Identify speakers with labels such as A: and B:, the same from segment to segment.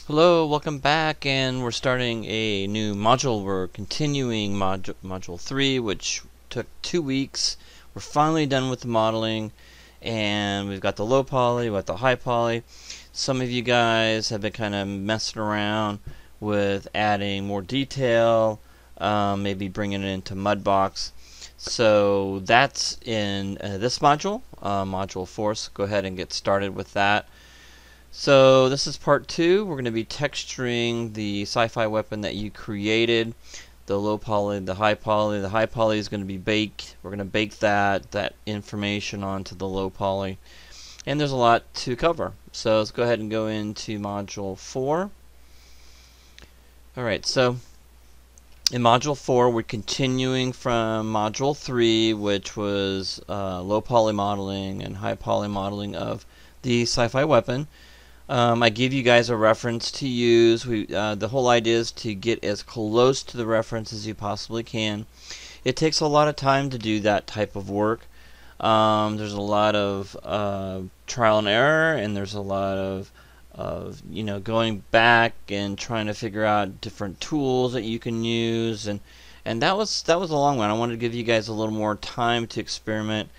A: Hello, welcome back, and we're starting a new module. We're continuing module 3, which took 2 weeks. We're finally done with the modeling, and we've got the low poly, we've got the high poly. Some of you guys have been kind of messing around with adding more detail, maybe bringing it into Mudbox. So that's in this module, module 4, so go ahead and get started with that. So this is part 2. We're going to be texturing the sci-fi weapon that you created, the low poly, the high poly. The high poly is going to be baked. We're going to bake that information onto the low poly. And there's a lot to cover. So let's go ahead and go into module 4. Alright, so in module 4 we're continuing from module 3, which was low poly modeling and high poly modeling of the sci-fi weapon. I give you guys a reference to use. The whole idea is to get as close to the reference as you possibly can. It takes a lot of time to do that type of work. There's a lot of trial and error, and there's a lot of going back and trying to figure out different tools that you can use, and that was a long one. I wanted to give you guys a little more time to experiment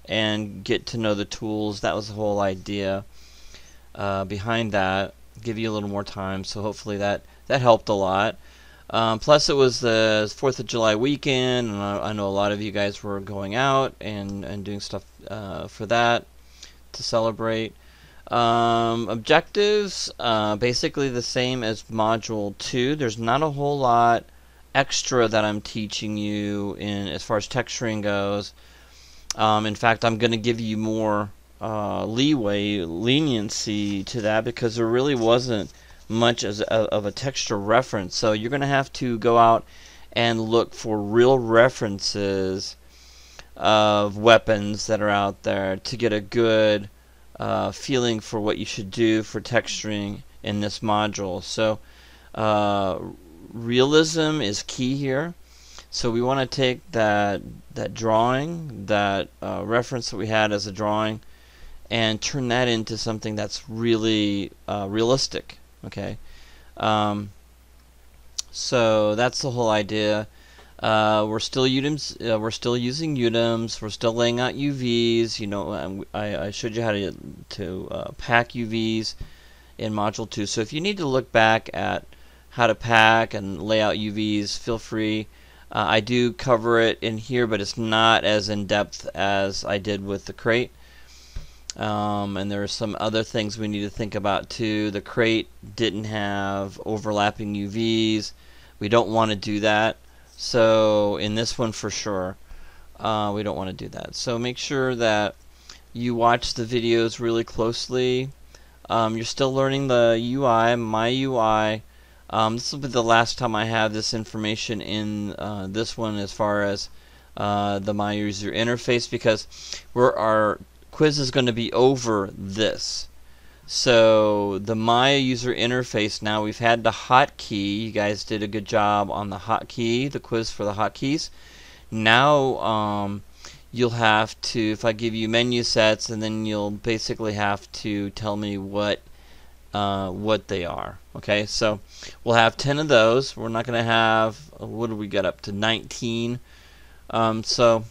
A: and get to know the tools. That was the whole idea behind that. Give you a little more time, so hopefully that helped a lot. Plus it was the 4th of July weekend, and I know a lot of you guys were going out and doing stuff for that to celebrate. Objectives, basically the same as module 2. There's not a whole lot extra that I'm teaching you in as far as texturing goes. In fact, I'm going to give you more leniency to that, because there really wasn't much of a texture reference. So you're going to have to go out and look for real references of weapons that are out there to get a good feeling for what you should do for texturing in this module. So realism is key here. So we want to take that drawing, that reference that we had as a drawing, and turn that into something that's really realistic. Okay, so that's the whole idea. We're still using UDIMs. We're still laying out UVs. You know, I showed you how to pack UVs in module 2. So if you need to look back at how to pack and lay out UVs, feel free. I do cover it in here, but it's not as in depth as I did with the crate. And there are some other things we need to think about too. The crate didn't have overlapping UVs. We don't want to do that. So in this one for sure, we don't want to do that. So make sure that you watch the videos really closely. You're still learning the UI, my UI. This will be the last time I have this information in this one as far as the my user interface, because our quiz is going to be over this. So the my user interface, now we've had the hotkey. You guys did a good job on the hotkey, the quiz for the hotkeys. Now you'll have to, if I give you menu sets, and then you'll basically have to tell me what they are. Okay, so we'll have 10 of those. We're not going to have, what do we got up to, 19. So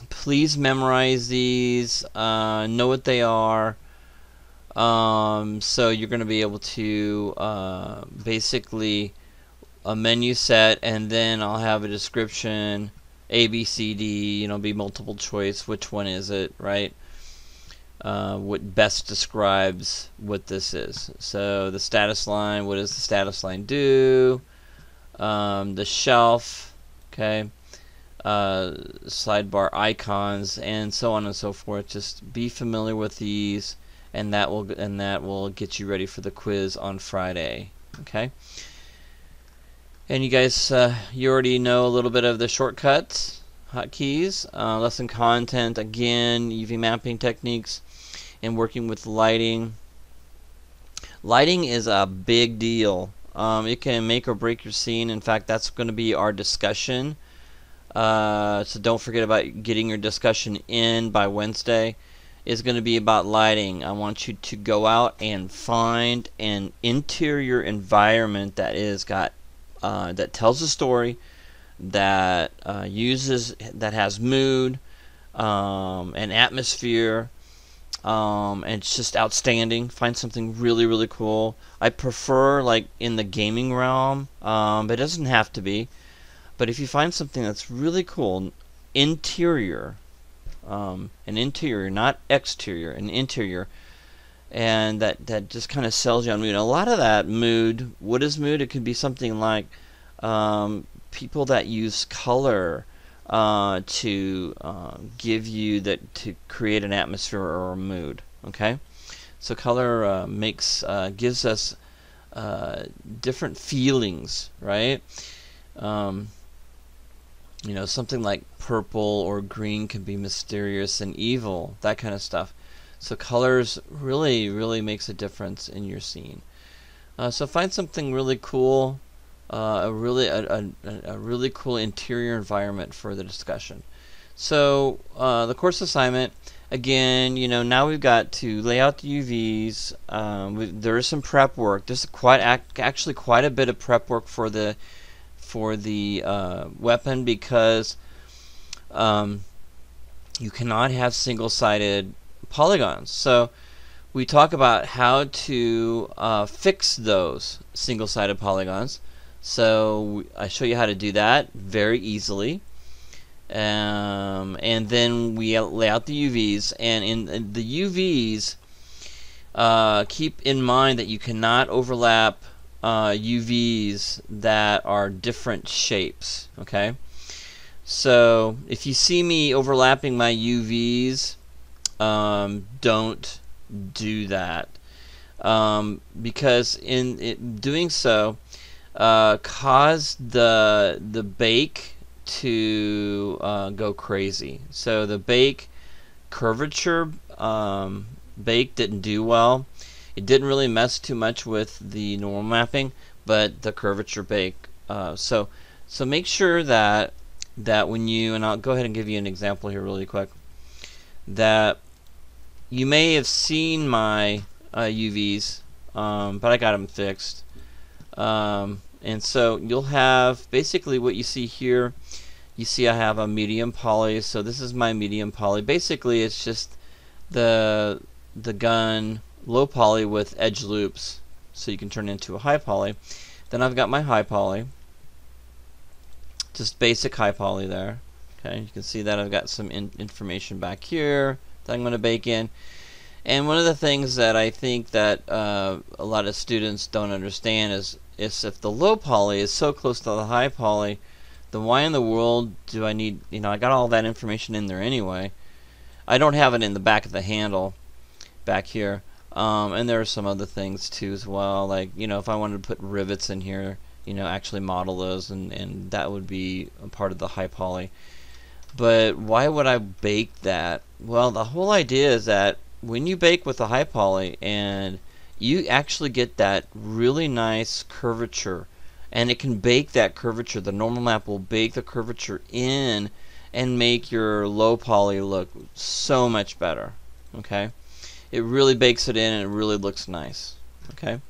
A: please memorize these, know what they are. So you're going to be able to basically a menu set, and then I'll have a description, A, B, C, D, be multiple choice, which one is it, right? What best describes what this is. So the status line, what does the status line do? The shelf, okay, sidebar icons, and so on and so forth. Just be familiar with these, and that will get you ready for the quiz on Friday. Okay. And you guys, you already know a little bit of the shortcuts, hotkeys, lesson content, again, UV mapping techniques, and working with lighting. Lighting is a big deal. It can make or break your scene. In fact, that's going to be our discussion. So don't forget about getting your discussion in by Wednesday. is going to be about lighting. I want you to go out and find an interior environment that that tells a story, that that has mood, and atmosphere, and it's just outstanding. Find something really, really cool. I prefer like in the gaming realm, but it doesn't have to be. But if you find something that's really cool, interior, an interior, not exterior, an interior, and that just kind of sells you on mood. A lot of that mood, what is mood? It could be something like people that use color to give you that, to create an atmosphere or a mood. Okay, so color gives us different feelings, right? You know, something like purple or green can be mysterious and evil, that kind of stuff. So colors really, really makes a difference in your scene. So find something really cool, a really cool interior environment for the discussion. So the course assignment, again, you know, now we've got to lay out the UVs. There is some prep work. There's actually quite a bit of prep work for the weapon, because you cannot have single-sided polygons. So we talk about how to fix those single-sided polygons. So I show you how to do that very easily. And then we lay out the UVs, and in the UVs, keep in mind that you cannot overlap UVs that are different shapes. Okay, so if you see me overlapping my UVs, don't do that, because in doing so, cause the bake to go crazy. So the bake curvature bake didn't do well. It didn't really mess too much with the normal mapping, but the curvature bake. So make sure that when you, and I'll go ahead and give you an example here really quick, that you may have seen my UVs, but I got them fixed. And so you'll have basically what you see here. You see I have a medium poly, so this is my medium poly. Basically it's just the gun low poly with edge loops, so you can turn it into a high poly. Then I've got my high poly, just basic high poly there. Okay, you can see that I've got some information back here that I'm going to bake in. And one of the things that I think that a lot of students don't understand is if the low poly is so close to the high poly, then why in the world do I need, you know, I got all that information in there anyway. I don't have it in the back of the handle back here. And there are some other things too as well, like, you know, if I wanted to put rivets in here, you know, actually model those, and that would be a part of the high poly. But why would I bake that? Well, the whole idea is that when you bake with the high poly, and you actually get that really nice curvature, and it can bake that curvature, the normal map will bake the curvature in and make your low poly look so much better. Okay, it really bakes it in and it really looks nice. Okay,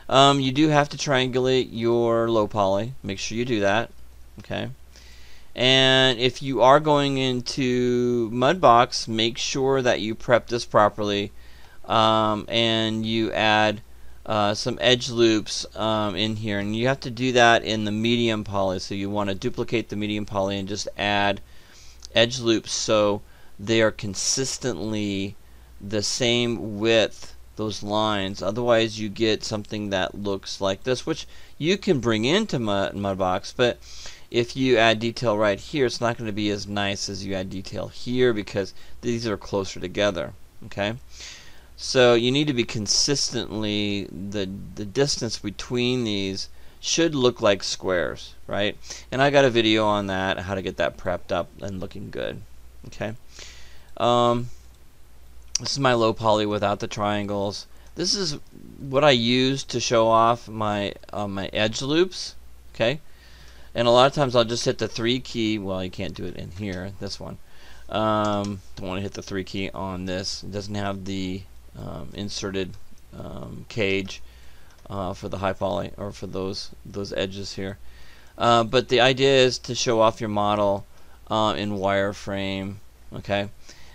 A: you do have to triangulate your low poly, make sure you do that. Okay, and if you are going into Mudbox, make sure that you prep this properly, and you add some edge loops in here, and you have to do that in the medium poly. So you want to duplicate the medium poly and just add edge loops so they are consistently the same width, those lines. Otherwise you get something that looks like this, which you can bring into Mudbox, but if you add detail right here, it's not going to be as nice as you add detail here, because these are closer together. Okay, so you need to be consistently, the distance between these should look like squares, right? And I got a video on that, how to get that prepped up and looking good. Okay, this is my low poly without the triangles. This is what I use to show off my my edge loops. Okay, and a lot of times I'll just hit the 3 key. Well, you can't do it in here, this one. Don't want to hit the 3 key on this. It doesn't have the inserted cage for the high poly, or for those edges here. But the idea is to show off your model in wireframe. Okay,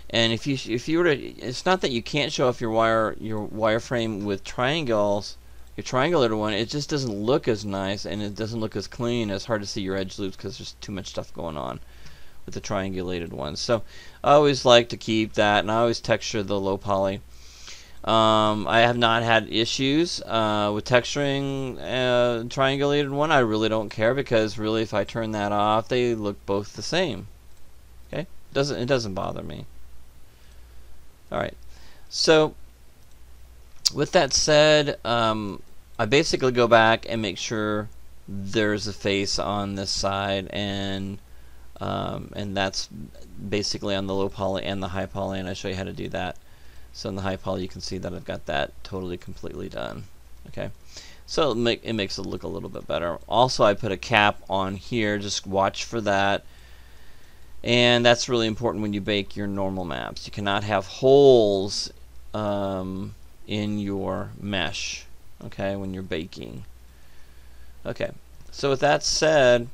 A: and if you were to, it's not that you can't show off your wireframe with triangles, your triangulated one. It just doesn't look as nice, and it doesn't look as clean. It's hard to see your edge loops because there's too much stuff going on with the triangulated ones. So I always like to keep that, and I always texture the low poly. I have not had issues with texturing triangulated one. I really don't care, because really, if I turn that off, they look both the same. Okay, it doesn't bother me. All right, so with that said, I basically go back and make sure there's a face on this side, and that's basically on the low poly and the high poly, and I show you how to do that. So in the high poly, you can see that I've got that totally completely done. Okay, so it makes it look a little bit better. Also, I put a cap on here. Just watch for that. And that's really important when you bake your normal maps. You cannot have holes in your mesh, okay, when you're baking. Okay, so with that said,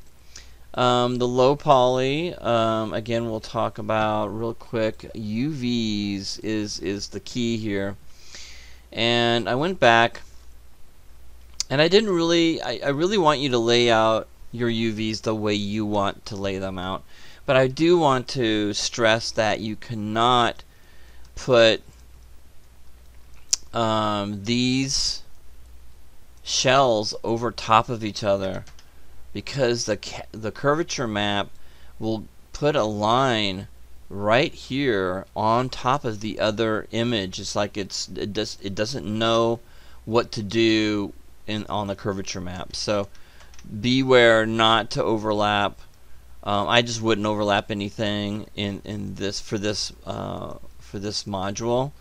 A: the low poly, again, we'll talk about real quick. UVs is the key here. And I went back, and I really want you to lay out your UVs the way you want to lay them out. But I do want to stress that you cannot put these shells over top of each other, because the curvature map will put a line right here on top of the other image. It's like it doesn't know what to do on the curvature map. So beware not to overlap. I just wouldn't overlap anything in this for this module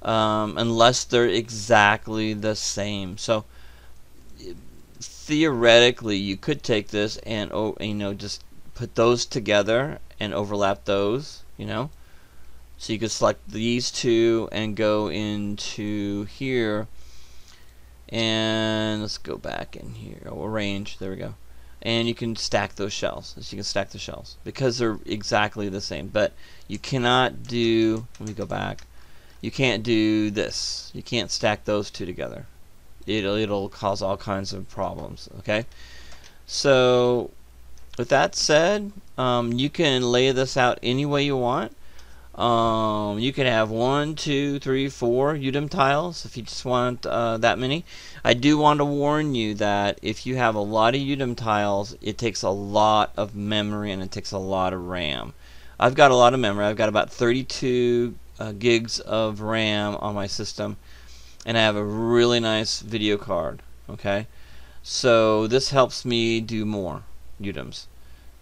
A: unless they're exactly the same. So theoretically, you could take this and just put those together and overlap those. So you could select these two and go into here, and let's go back in here. Arrange. There we go. And you can stack those shells. So you can stack the shells because they're exactly the same. But you cannot do. Let me go back. You can't do this. You can't stack those two together. It'll cause all kinds of problems. Okay. So with that said, you can lay this out any way you want. You can have 1, 2, 3, 4 UDIM tiles if you just want that many. I do want to warn you that if you have a lot of UDIM tiles, it takes a lot of memory and it takes a lot of RAM. I've got a lot of memory. I've got about 32 gigs of RAM on my system, and I have a really nice video card. Okay, so this helps me do more UDIMs.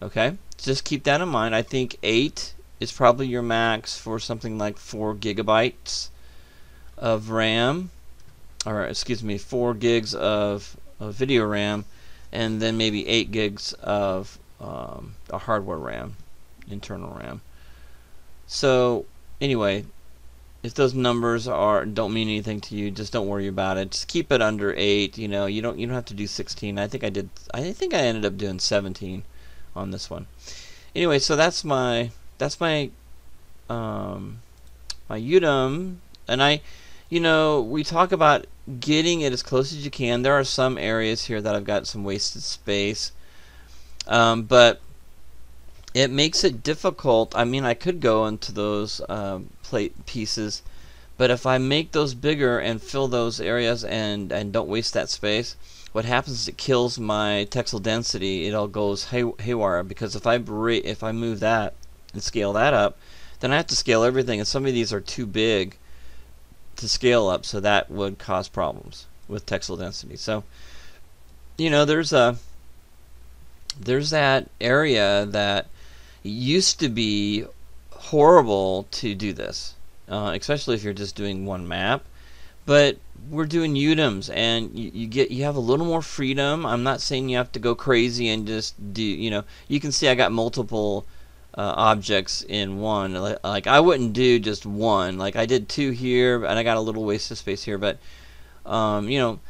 A: Okay, just keep that in mind. I think 8 is probably your max for something like 4 gigabytes of RAM, or excuse me, 4 gigs of video RAM, and then maybe 8 gigs of a hardware RAM, internal RAM. So anyway, if those numbers don't mean anything to you, just don't worry about it. Just keep it under 8. You don't have to do 16. I think I ended up doing 17 on this one. Anyway, so that's my my UDIM, and we talk about getting it as close as you can. There are some areas here that I've got some wasted space, but it makes it difficult. I mean, I could go into those plate pieces, but if I make those bigger and fill those areas and don't waste that space, what happens is it kills my textile density. It all goes haywire, because if I move that and scale that up, then I have to scale everything, and some of these are too big to scale up, so that would cause problems with textile density. So there's that area that used to be horrible to do this, especially if you're just doing one map. But we're doing UDIMs, and you have a little more freedom. I'm not saying you have to go crazy and just do, you can see I got multiple objects in one. Like I wouldn't do just one. Like I did two here, and I got a little waste of space here. But you know,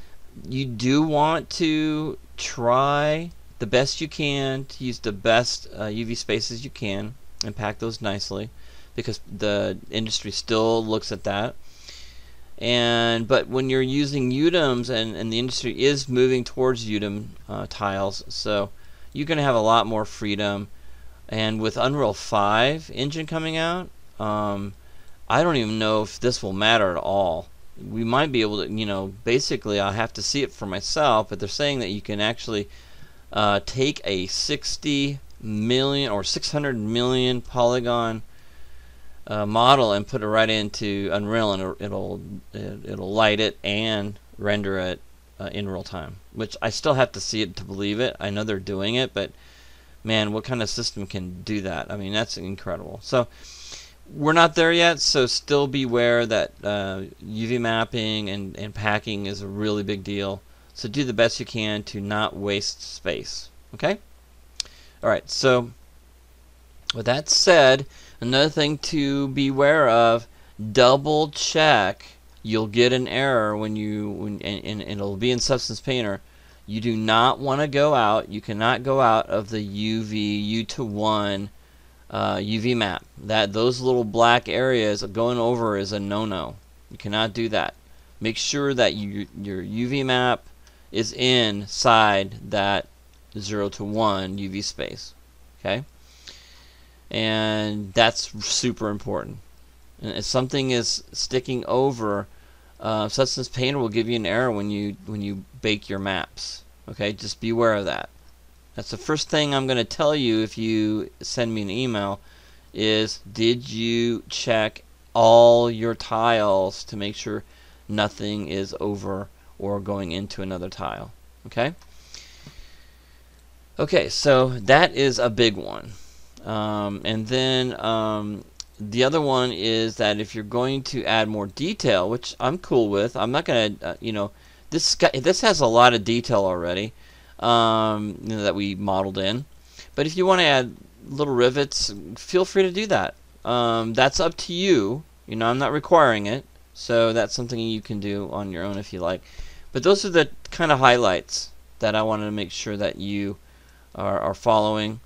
A: you do want to try the best you can to use the best UV spaces you can and pack those nicely, because the industry still looks at that. But when you're using UDIMs, and the industry is moving towards UDIM tiles, so you're going to have a lot more freedom. And with Unreal 5 engine coming out, I don't even know if this will matter at all. We might be able to, you know, basically I'll have to see it for myself, but they're saying that you can actually take a 60 million or 600 million polygon model and put it right into Unreal, and it'll light it and render it in real time. Which I still have to see it to believe it. I know they're doing it, but man, what kind of system can do that? I mean, that's incredible. So we're not there yet, so still beware that UV mapping and packing is a really big deal. So do the best you can to not waste space. Okay? Alright, so with that said, another thing to beware of, double check. You'll get an error when and it'll be in Substance Painter. You do not want to go out. You cannot go out of the UV U2 UV map. Those little black areas going over is a no-no. You cannot do that. Make sure that your UV map is inside that 0 to 1 UV space. Okay, and that's super important. And if something is sticking over, Substance Painter will give you an error when you bake your maps. Okay, just be aware of that. That's the first thing I'm going to tell you if you send me an email, is did you check all your tiles to make sure nothing is over or going into another tile. Okay? Okay, so that is a big one. And then the other one is that if you're going to add more detail, which I'm cool with, I'm not going to, you know, this has a lot of detail already, you know, that we modeled in. But if you want to add little rivets, feel free to do that. That's up to you. You know, I'm not requiring it, so that's something you can do on your own if you like. But those are the kind of highlights that I wanted to make sure that you are following.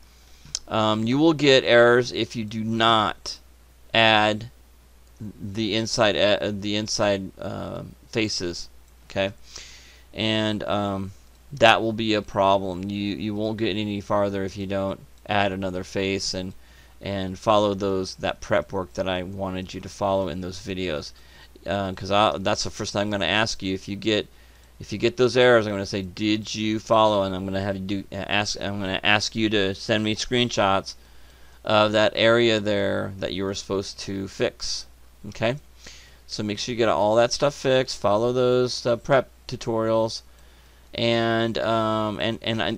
A: You will get errors if you do not add the inside faces. Okay, and that will be a problem. You won't get any farther if you don't add another face and follow that prep work that I wanted you to follow in those videos. Because that's the first thing I'm going to ask you. If you get those errors, I'm going to say, did you follow? And I'm going to have you I'm going to ask you to send me screenshots of that area there that you were supposed to fix. Okay, so make sure you get all that stuff fixed. Follow those prep tutorials, and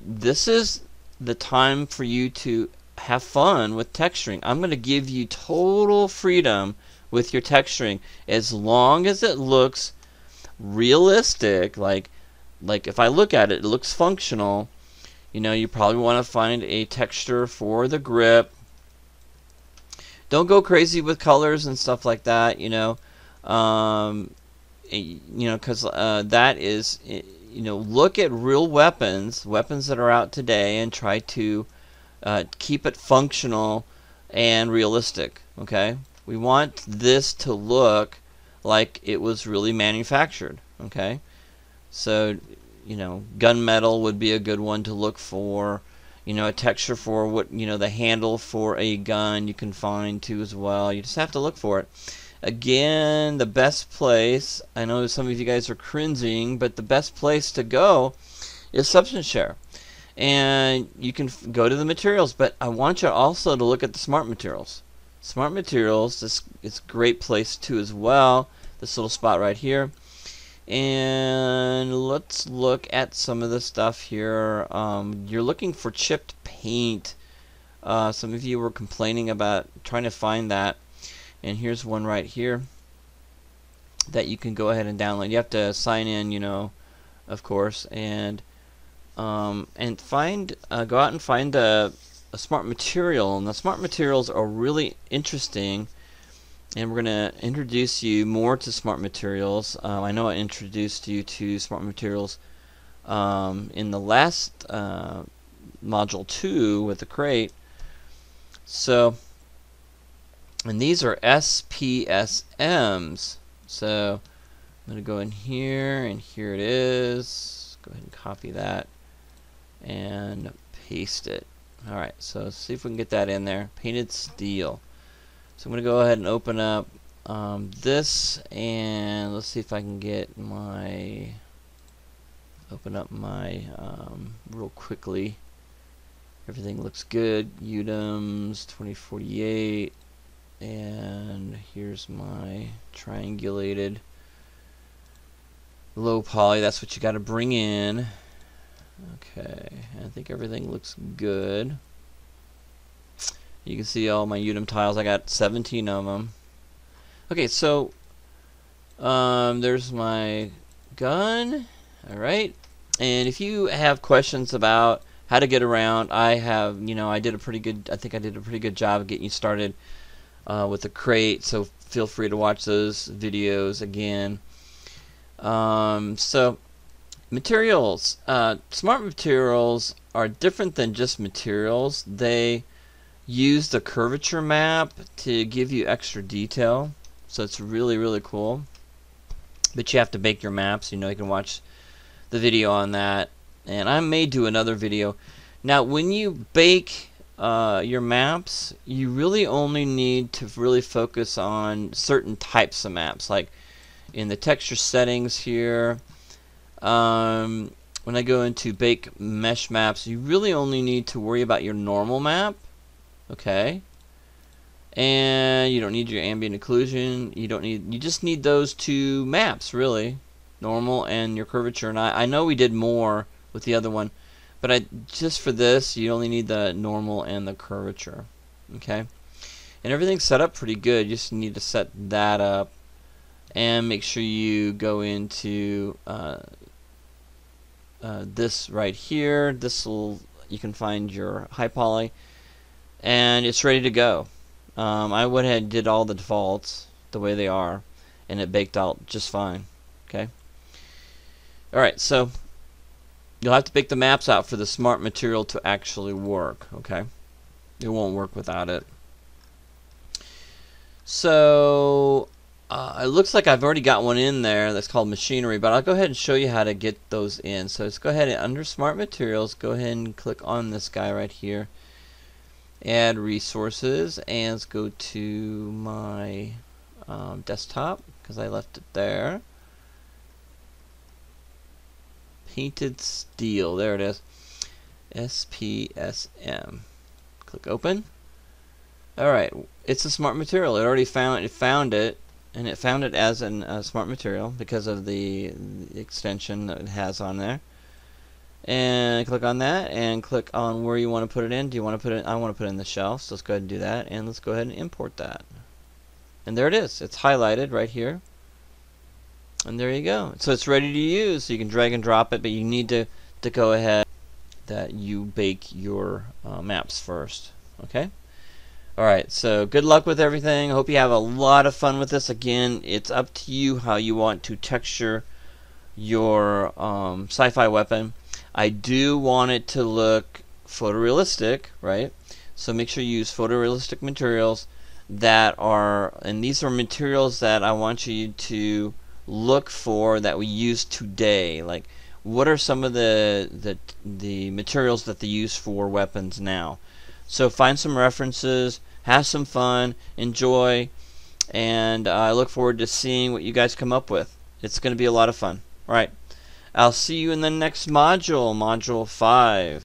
A: this is the time for you to have fun with texturing. I'm going to give you total freedom with your texturing as long as it looks realistic. Like if I look at it, it looks functional. You know, you probably want to find a texture for the grip. Don't go crazy with colors and stuff like that. You know, because that is, you know, look at real weapons that are out today and try to keep it functional and realistic. Okay, we want this to look like it was really manufactured. Okay, so you know, gunmetal would be a good one to look for. You know, a texture for what, you know, the handle for a gun you can find too as well. You just have to look for it. Again, the best place, I know some of you guys are cringing, but the best place to go is Substance Share. And you can go to the materials, but I want you also to look at the Smart Materials. Smart Materials, this is a great place too as well. This little spot right here. And let's look at some of the stuff here. You're looking for chipped paint. Some of you were complaining about trying to find that. And here's one right here that you can go ahead and download. You have to sign in, you know, of course, and find go out and find a smart material, and the smart materials are really interesting, and we're going to introduce you more to smart materials. I know I introduced you to smart materials in the last module 2 with the crate. So, and these are SPSMs. So I'm going to go in here, and here it is. Go ahead and copy that and paste it. Alright, so let's see if we can get that in there. Painted steel. So I'm going to go ahead and open up this, and let's see if I can get my open up my real quickly. Everything looks good. UDIMs 2048, and here's my triangulated low poly. That's what you got to bring in. Okay, I think everything looks good. You can see all my UDIM tiles. I got 17 of them. Okay, so there's my gun. Alright, and if you have questions about how to get around, I did a pretty good, I think I did a pretty good job of getting you started with the crate, so feel free to watch those videos again. So materials, smart materials are different than just materials. They use the curvature map to give you extra detail, so it's really, really cool. But you have to bake your maps. You can watch the video on that, and I may do another video. Now when you bake your maps, you really only need to really focus on certain types of maps, like in the texture settings here. When I go into bake mesh maps, you really only need to worry about your normal map, okay? And you don't need your ambient occlusion. You just need those two maps, really, normal and your curvature. And I know we did more with the other one, but just for this, you only need the normal and the curvature, okay? And everything's set up pretty good. You just need to set that up, and make sure you go into this right here. You can find your high poly, and it's ready to go. I went ahead and did all the defaults the way they are, and it baked out just fine. Okay. Alright, so you'll have to bake the maps out for the smart material to actually work. Okay, it won't work without it. So it looks like I've already got one in there that's called machinery, but I'll go ahead and show you how to get those in. So let's go ahead and under smart materials, go ahead and click on this guy right here, add resources, and let's go to my desktop because I left it there. Painted steel, there it is, SPSM. Click open. Alright, it's a smart material. It already found it, and it found it as a smart material because of the extension that it has on there. And click on that, and click on where you want to put it in. Do you want to put it? I want to put it in the shelf, so let's go ahead and do that, and let's go ahead and import that. And there it is. It's highlighted right here. And there you go. So it's ready to use. So you can drag and drop it, but you need to go ahead that you bake your maps first. Okay. Alright, so good luck with everything. I hope you have a lot of fun with this. Again, it's up to you how you want to texture your sci-fi weapon. I do want it to look photorealistic, right? So make sure you use photorealistic materials that are, and these are materials that I want you to look for that we use today. Like, what are some of the materials that they use for weapons now? So find some references, have some fun, enjoy, and I look forward to seeing what you guys come up with. It's going to be a lot of fun. Alright, I'll see you in the next module, Module 5.